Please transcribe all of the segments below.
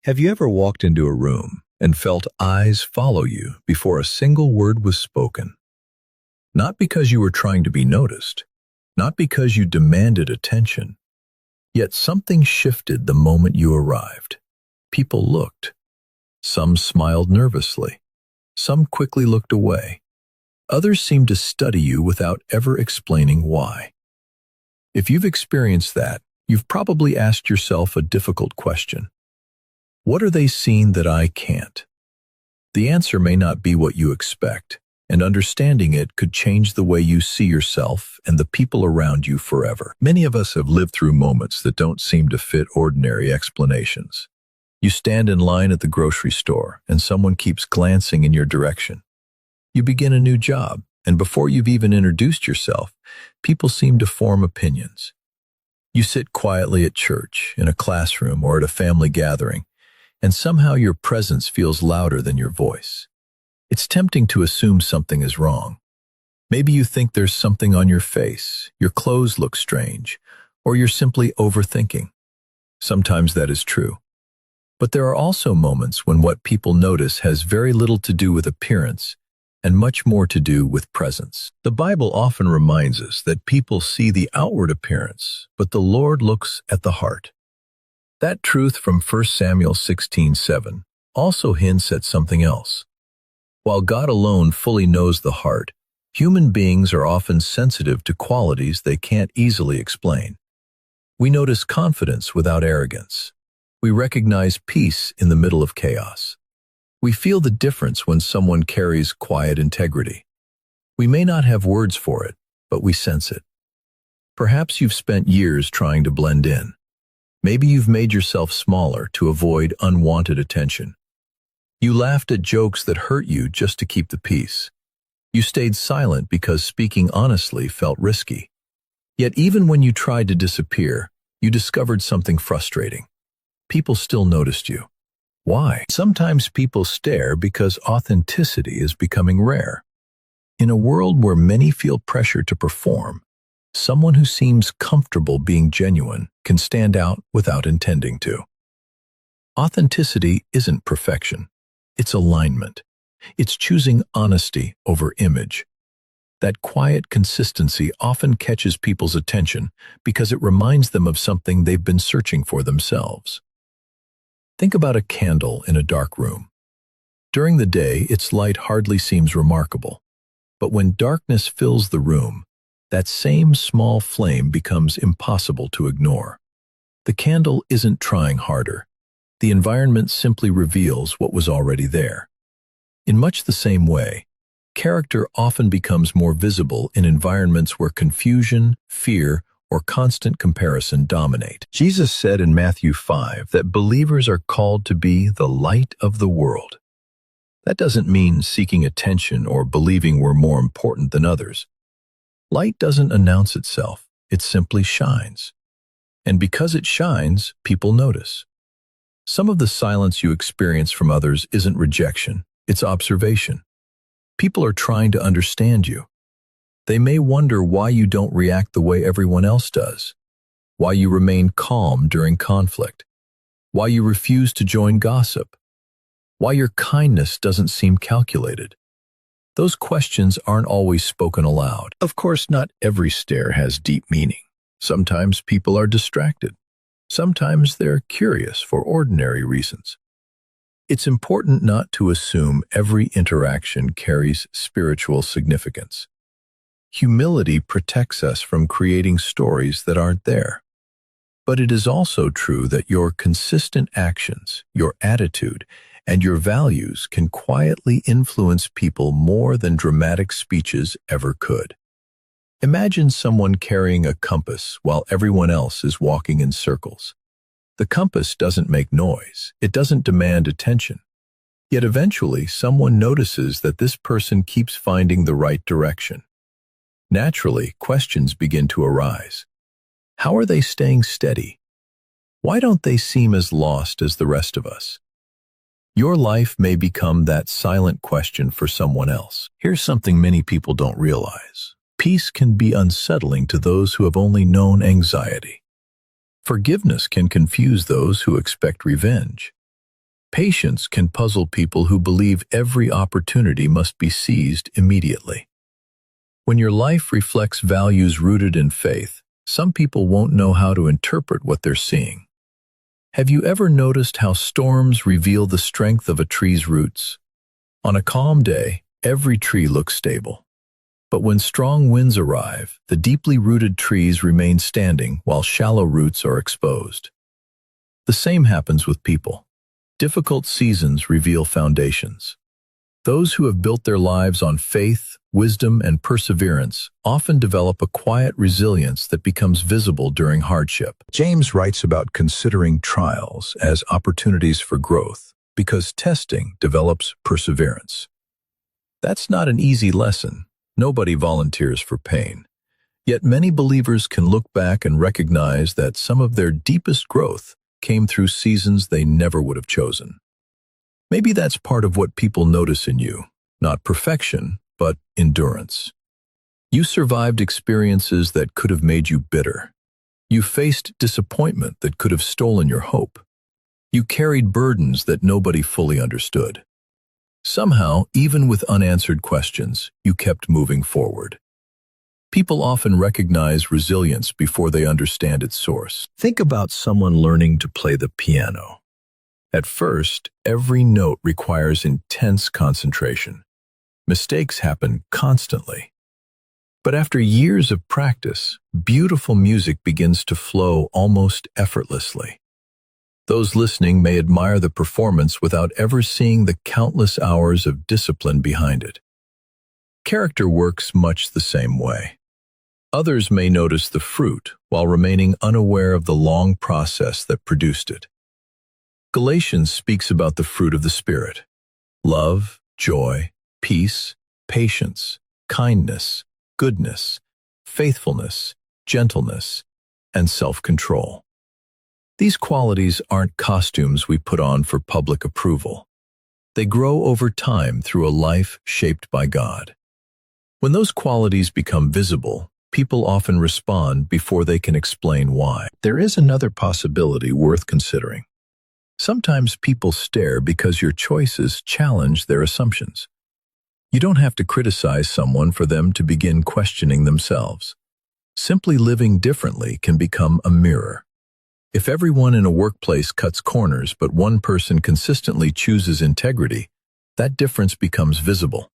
Have you ever walked into a room and felt eyes follow you before a single word was spoken? Not because you were trying to be noticed, not because you demanded attention, yet something shifted the moment you arrived. People looked. Some smiled nervously. Some quickly looked away. Others seemed to study you without ever explaining why. If you've experienced that, you've probably asked yourself a difficult question. What are they seeing that I can't? The answer may not be what you expect, and understanding it could change the way you see yourself and the people around you forever. Many of us have lived through moments that don't seem to fit ordinary explanations. You stand in line at the grocery store, and someone keeps glancing in your direction. You begin a new job, and before you've even introduced yourself, people seem to form opinions. You sit quietly at church, in a classroom, or at a family gathering, and somehow your presence feels louder than your voice. It's tempting to assume something is wrong. Maybe you think there's something on your face, your clothes look strange, or you're simply overthinking. Sometimes that is true. But there are also moments when what people notice has very little to do with appearance and much more to do with presence. The Bible often reminds us that people see the outward appearance, but the Lord looks at the heart. That truth from 1 Samuel 16:7 also hints at something else. While God alone fully knows the heart, human beings are often sensitive to qualities they can't easily explain. We notice confidence without arrogance. We recognize peace in the middle of chaos. We feel the difference when someone carries quiet integrity. We may not have words for it, but we sense it. Perhaps you've spent years trying to blend in. Maybe you've made yourself smaller to avoid unwanted attention. You laughed at jokes that hurt you just to keep the peace. You stayed silent because speaking honestly felt risky. Yet even when you tried to disappear, you discovered something frustrating. People still noticed you. Why? Sometimes people stare because authenticity is becoming rare. In a world where many feel pressure to perform, someone who seems comfortable being genuine can stand out without intending to. Authenticity isn't perfection. It's alignment. It's choosing honesty over image. That quiet consistency often catches people's attention because it reminds them of something they've been searching for themselves. Think about a candle in a dark room. During the day, its light hardly seems remarkable. But when darkness fills the room, that same small flame becomes impossible to ignore. The candle isn't trying harder. The environment simply reveals what was already there. In much the same way, character often becomes more visible in environments where confusion, fear, or constant comparison dominate. Jesus said in Matthew 5 that believers are called to be the light of the world. That doesn't mean seeking attention or believing we're more important than others. Light doesn't announce itself, it simply shines. And because it shines, people notice. Some of the silence you experience from others isn't rejection, it's observation. People are trying to understand you. They may wonder why you don't react the way everyone else does, why you remain calm during conflict, why you refuse to join gossip, why your kindness doesn't seem calculated. Those questions aren't always spoken aloud. Of course, not every stare has deep meaning. Sometimes people are distracted. Sometimes they're curious for ordinary reasons. It's important not to assume every interaction carries spiritual significance. Humility protects us from creating stories that aren't there. But it is also true that your consistent actions, your attitude, and your values can quietly influence people more than dramatic speeches ever could. Imagine someone carrying a compass while everyone else is walking in circles. The compass doesn't make noise, it doesn't demand attention. Yet eventually someone notices that this person keeps finding the right direction. Naturally, questions begin to arise. How are they staying steady? Why don't they seem as lost as the rest of us? Your life may become that silent question for someone else. Here's something many people don't realize. Peace can be unsettling to those who have only known anxiety. Forgiveness can confuse those who expect revenge. Patience can puzzle people who believe every opportunity must be seized immediately. When your life reflects values rooted in faith, some people won't know how to interpret what they're seeing. Have you ever noticed how storms reveal the strength of a tree's roots? On a calm day, every tree looks stable. But when strong winds arrive, the deeply rooted trees remain standing while shallow roots are exposed. The same happens with people. Difficult seasons reveal foundations. Those who have built their lives on faith, wisdom, and perseverance often develop a quiet resilience that becomes visible during hardship. James writes about considering trials as opportunities for growth because testing develops perseverance. That's not an easy lesson. Nobody volunteers for pain. Yet many believers can look back and recognize that some of their deepest growth came through seasons they never would have chosen. Maybe that's part of what people notice in you, not perfection, but endurance. You survived experiences that could have made you bitter. You faced disappointment that could have stolen your hope. You carried burdens that nobody fully understood. Somehow, even with unanswered questions, you kept moving forward. People often recognize resilience before they understand its source. Think about someone learning to play the piano. At first, every note requires intense concentration. Mistakes happen constantly. But after years of practice, beautiful music begins to flow almost effortlessly. Those listening may admire the performance without ever seeing the countless hours of discipline behind it. Character works much the same way. Others may notice the fruit while remaining unaware of the long process that produced it. Galatians speaks about the fruit of the Spirit: love, joy, peace, patience, kindness, goodness, faithfulness, gentleness, and self-control. These qualities aren't costumes we put on for public approval. They grow over time through a life shaped by God. When those qualities become visible, people often respond before they can explain why. There is another possibility worth considering. Sometimes people stare because your choices challenge their assumptions. You don't have to criticize someone for them to begin questioning themselves. Simply living differently can become a mirror. If everyone in a workplace cuts corners but one person consistently chooses integrity, that difference becomes visible.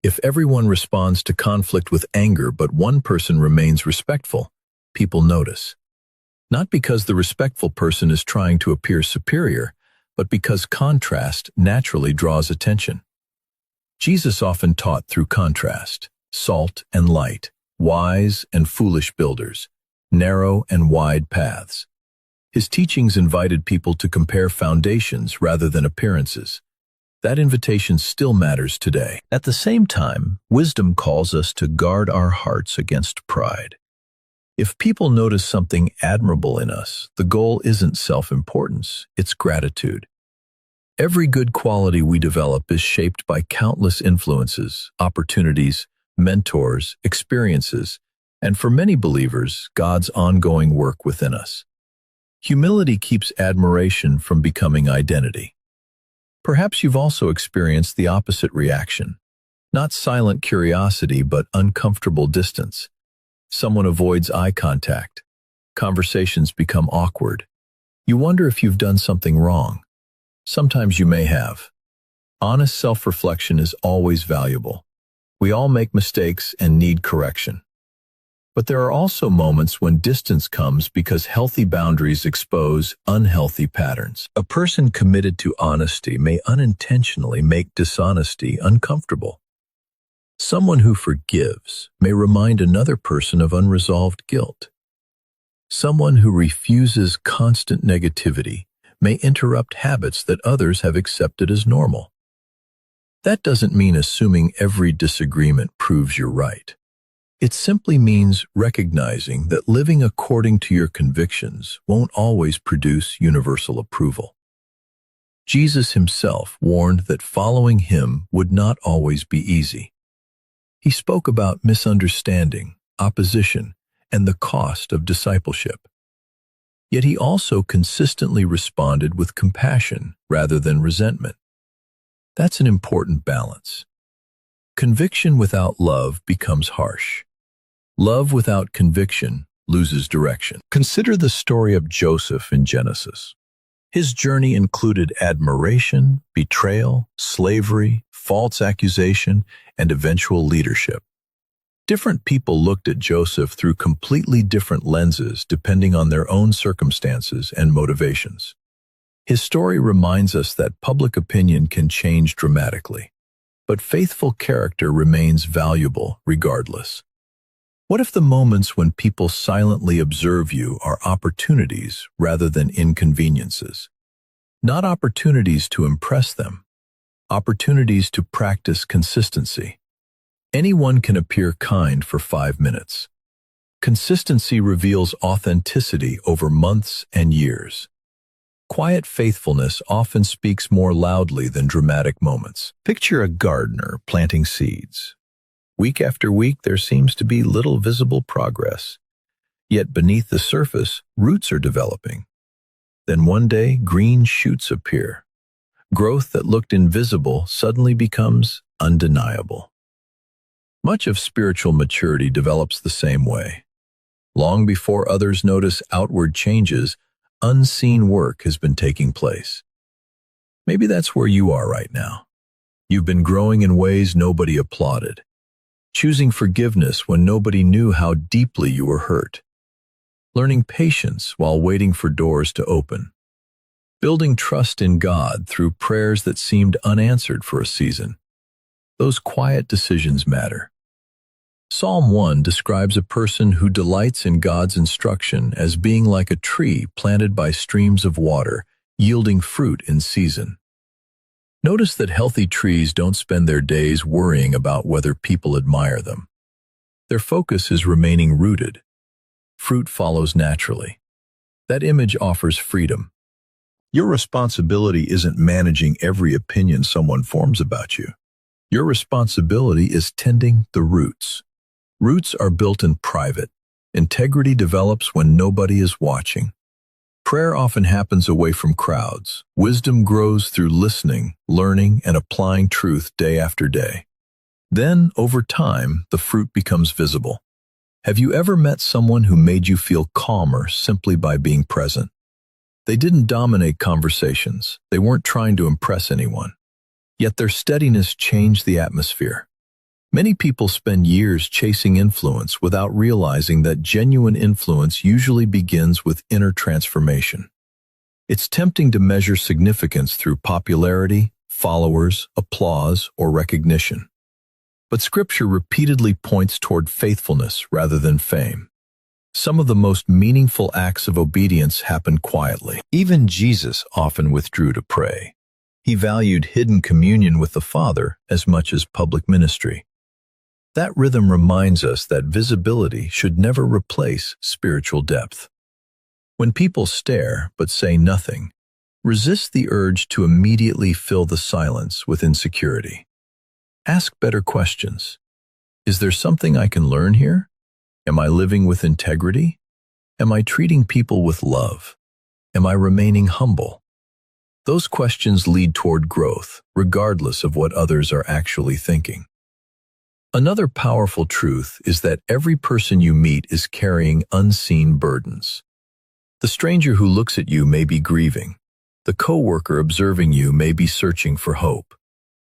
If everyone responds to conflict with anger but one person remains respectful, people notice. Not because the respectful person is trying to appear superior, but because contrast naturally draws attention. Jesus often taught through contrast: salt and light, wise and foolish builders, narrow and wide paths. His teachings invited people to compare foundations rather than appearances. That invitation still matters today. At the same time, wisdom calls us to guard our hearts against pride. If people notice something admirable in us, the goal isn't self-importance, it's gratitude. Every good quality we develop is shaped by countless influences, opportunities, mentors, experiences, and for many believers, God's ongoing work within us. Humility keeps admiration from becoming identity. Perhaps you've also experienced the opposite reaction. Not silent curiosity, but uncomfortable distance. Someone avoids eye contact. Conversations become awkward. You wonder if you've done something wrong. Sometimes you may have. Honest self-reflection is always valuable. We all make mistakes and need correction. But there are also moments when distance comes because healthy boundaries expose unhealthy patterns. A person committed to honesty may unintentionally make dishonesty uncomfortable. Someone who forgives may remind another person of unresolved guilt. Someone who refuses constant negativity may interrupt habits that others have accepted as normal. That doesn't mean assuming every disagreement proves you're right. It simply means recognizing that living according to your convictions won't always produce universal approval. Jesus himself warned that following him would not always be easy. He spoke about misunderstanding, opposition, and the cost of discipleship. Yet he also consistently responded with compassion rather than resentment. That's an important balance. Conviction without love becomes harsh. Love without conviction loses direction. Consider the story of Joseph in Genesis. His journey included admiration, betrayal, slavery, false accusation, and eventual leadership. Different people looked at Joseph through completely different lenses depending on their own circumstances and motivations. His story reminds us that public opinion can change dramatically, but faithful character remains valuable regardless. What if the moments when people silently observe you are opportunities rather than inconveniences? Not opportunities to impress them, opportunities to practice consistency. Anyone can appear kind for 5 minutes. Consistency reveals authenticity over months and years. Quiet faithfulness often speaks more loudly than dramatic moments. Picture a gardener planting seeds. Week after week, there seems to be little visible progress. Yet beneath the surface, roots are developing. Then one day, green shoots appear. Growth that looked invisible suddenly becomes undeniable. Much of spiritual maturity develops the same way. Long before others notice outward changes, unseen work has been taking place. Maybe that's where you are right now. You've been growing in ways nobody applauded. Choosing forgiveness when nobody knew how deeply you were hurt. Learning patience while waiting for doors to open. Building trust in God through prayers that seemed unanswered for a season. Those quiet decisions matter. Psalm 1 describes a person who delights in God's instruction as being like a tree planted by streams of water, yielding fruit in season. Notice that healthy trees don't spend their days worrying about whether people admire them. Their focus is remaining rooted. Fruit follows naturally. That image offers freedom. Your responsibility isn't managing every opinion someone forms about you. Your responsibility is tending the roots. Roots are built in private. Integrity develops when nobody is watching. Prayer often happens away from crowds. Wisdom grows through listening, learning, and applying truth day after day. Then, over time, the fruit becomes visible. Have you ever met someone who made you feel calmer simply by being present? They didn't dominate conversations. They weren't trying to impress anyone. Yet their steadiness changed the atmosphere. Many people spend years chasing influence without realizing that genuine influence usually begins with inner transformation. It's tempting to measure significance through popularity, followers, applause, or recognition. But Scripture repeatedly points toward faithfulness rather than fame. Some of the most meaningful acts of obedience happen quietly. Even Jesus often withdrew to pray. He valued hidden communion with the Father as much as public ministry. That rhythm reminds us that visibility should never replace spiritual depth. When people stare but say nothing, resist the urge to immediately fill the silence with insecurity. Ask better questions. Is there something I can learn here? Am I living with integrity? Am I treating people with love? Am I remaining humble? Those questions lead toward growth, regardless of what others are actually thinking. Another powerful truth is that every person you meet is carrying unseen burdens. The stranger who looks at you may be grieving. The coworker observing you may be searching for hope.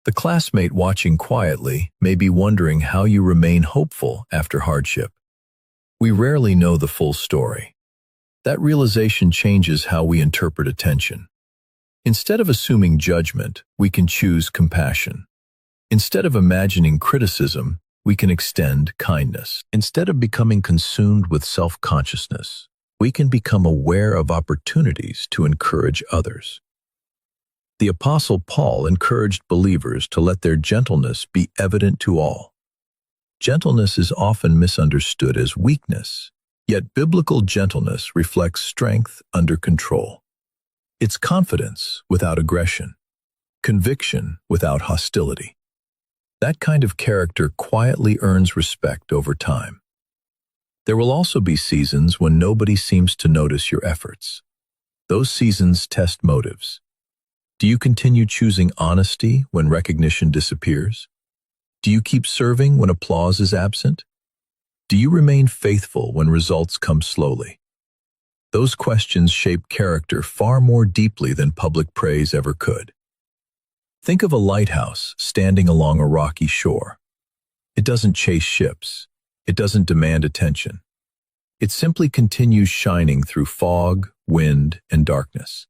The classmate watching quietly may be wondering how you remain hopeful after hardship. We rarely know the full story. That realization changes how we interpret attention. Instead of assuming judgment, we can choose compassion. Instead of imagining criticism, we can extend kindness. Instead of becoming consumed with self-consciousness, we can become aware of opportunities to encourage others. The Apostle Paul encouraged believers to let their gentleness be evident to all. Gentleness is often misunderstood as weakness, yet biblical gentleness reflects strength under control. It's confidence without aggression, conviction without hostility. That kind of character quietly earns respect over time. There will also be seasons when nobody seems to notice your efforts. Those seasons test motives. Do you continue choosing honesty when recognition disappears? Do you keep serving when applause is absent? Do you remain faithful when results come slowly? Those questions shape character far more deeply than public praise ever could. Think of a lighthouse standing along a rocky shore. It doesn't chase ships. It doesn't demand attention. It simply continues shining through fog, wind, and darkness.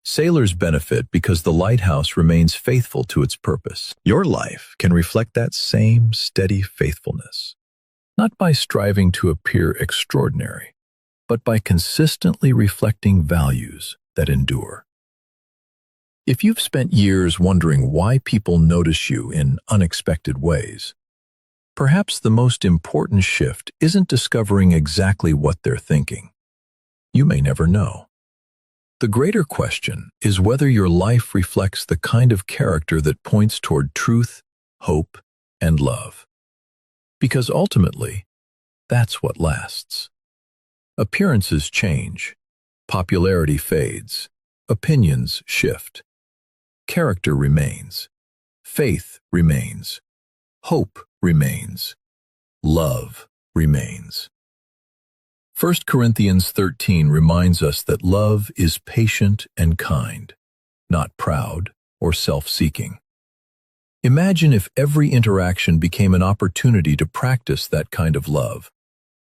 Sailors benefit because the lighthouse remains faithful to its purpose. Your life can reflect that same steady faithfulness, not by striving to appear extraordinary, but by consistently reflecting values that endure. If you've spent years wondering why people notice you in unexpected ways, perhaps the most important shift isn't discovering exactly what they're thinking. You may never know. The greater question is whether your life reflects the kind of character that points toward truth, hope, and love. Because ultimately, that's what lasts. Appearances change, popularity fades, opinions shift. Character remains, faith remains, hope remains, love remains. 1 Corinthians 13 reminds us that love is patient and kind, not proud or self-seeking. Imagine if every interaction became an opportunity to practice that kind of love,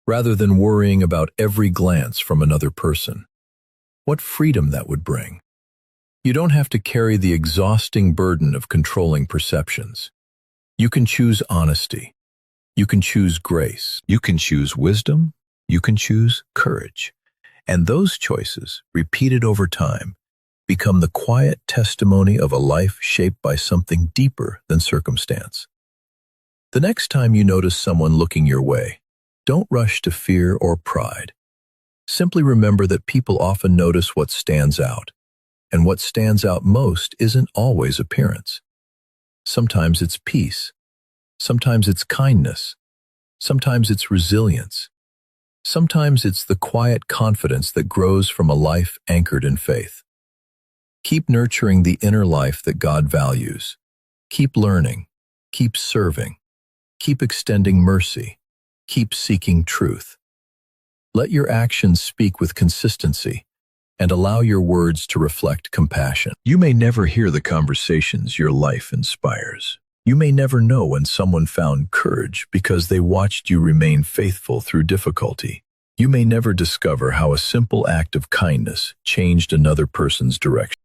rather than worrying about every glance from another person. What freedom that would bring. You don't have to carry the exhausting burden of controlling perceptions. You can choose honesty. You can choose grace. You can choose wisdom. You can choose courage. And those choices, repeated over time, become the quiet testimony of a life shaped by something deeper than circumstance. The next time you notice someone looking your way, don't rush to fear or pride. Simply remember that people often notice what stands out, and what stands out most isn't always appearance. Sometimes it's peace. Sometimes it's kindness. Sometimes it's resilience. Sometimes it's the quiet confidence that grows from a life anchored in faith. Keep nurturing the inner life that God values. Keep learning. Keep serving. Keep extending mercy. Keep seeking truth. Let your actions speak with consistency, and allow your words to reflect compassion. You may never hear the conversations your life inspires. You may never know when someone found courage because they watched you remain faithful through difficulty. You may never discover how a simple act of kindness changed another person's direction.